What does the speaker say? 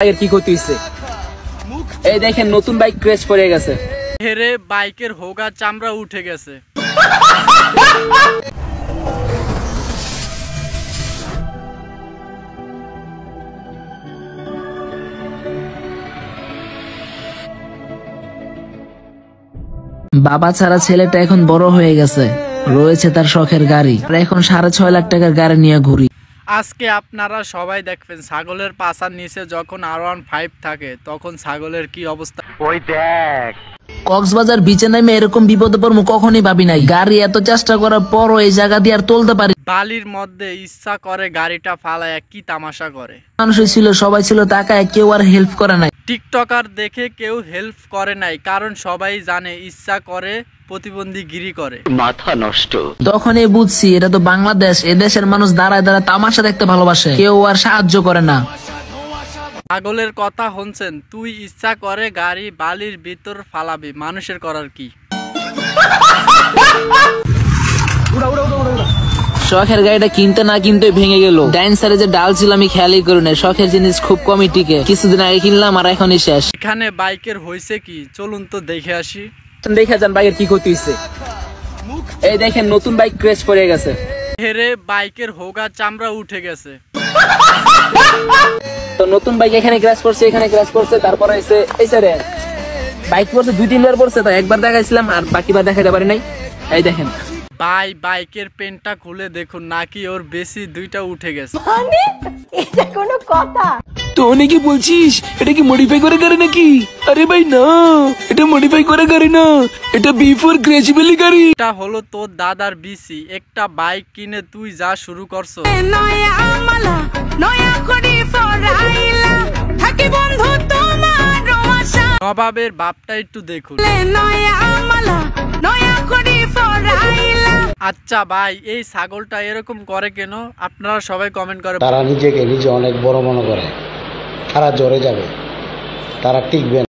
কি ক্ষতি হইছে? এই দেখেন নতুন বাইক ক্র্যাশ করে গেছে। হেরে বাইকের হোগা চামড়া উঠে গেছে। বাবা ছাড়া ছেলেটা এখন বড় হয়ে গেছে, রয়েছে তার শখের গাড়ি, আর এখন 6.5 লাখ টাকার গাড়ি নিয়ে ঘুরি। আজকে আপনারা সবাই দেখবেন ছাগলের পাছার নিচে যখন R15 থাকে তখন ছাগলের কি অবস্থা। ওই দেখ কক্সবাজার বিচে নামে এরকম বিপদে পড়বো কখনই ভাবি নাই। গাড়ি এত চেষ্টা করার পরও এই জায়গা দিয়ে আর তুলতে পারি। বালির মধ্যে ইচ্ছা করে গাড়িটা ফালায় কি তামাশা করে। মানুষই ছিল, সবাই ছিল তাকায়, কেউ আর হেল্প করে নাই। টিকটকার দেখে কেউ হেল্প করে নাই, কারণ সবাই জানে ইচ্ছা করে প্রতিবন্ধীগিরি করে। মাথা নষ্ট। তখনই বুঝছি এটা তো বাংলাদেশ, এদেশের মানুষ দাঁড়ায় দাঁড়ায় তামাশা দেখতে ভালোবাসে, কেউ আর সাহায্য করে না। ছাগলের কথা শুনছেন, তুই ইচ্ছা করে গাড়ি বালির ভিতর ফালাবি, মানুষের করার কি? শখের গাড়িটা কিনতে না কিনতে ভেঙে গেল। ডাইনসারে যে ডাল ছিল আমি খেয়ালই করি না। শখের জিনিস খুব কমই টিকে, কিছুদিন আগে কিনলাম আর এখনই শেষ। এখানে বাইকের হয়েছে কি, চলুন তো দেখে আসি। দেখে যান বাইকের কি ক্ষতি হইছে। এই দেখেন নতুন বাইক ক্র্যাশ করে গেছে। হেরে বাইকের হোগা চামড়া উঠে গেছে। তো নতুন বাইক এখানে ক্র্যাশ করছে, এখানে ক্র্যাশ করছে, তারপরে এসে এই সাইডে বাইক পড়ছে, 2-3 বার পড়ছে। তো একবার দেখাইছিলাম আর বাকিবার দেখাইতে পারি নাই। এই দেখেন ভাই বাইকের পেনটা খুলে দেখুন, নাকি ওর বেশি 2টা উঠে গেছে। মানে এটা কোনো কথা? তো অনেকে বলছিস এটা কি মডিফাই করে গাড়ি নাকি? আরে ভাই না, এটা মডিফাই করে গাড়ি না, এটা বিফোর গ্রেজুয়ালি গাড়ি। এটা হলো তোর দাদার বিসি। একটা বাইক কিনে তুই যা শুরু করছো। নবাবের বাপটা একটু দেখুন। আচ্ছা ভাই, এই ছাগলটা এরকম করে কেন? আপনারা সবাই কমেন্ট করে। তারা নিজেকে নিজে অনেক বড় মনে করে, তারা জ্বরে যাবে, তারা টিকবে না।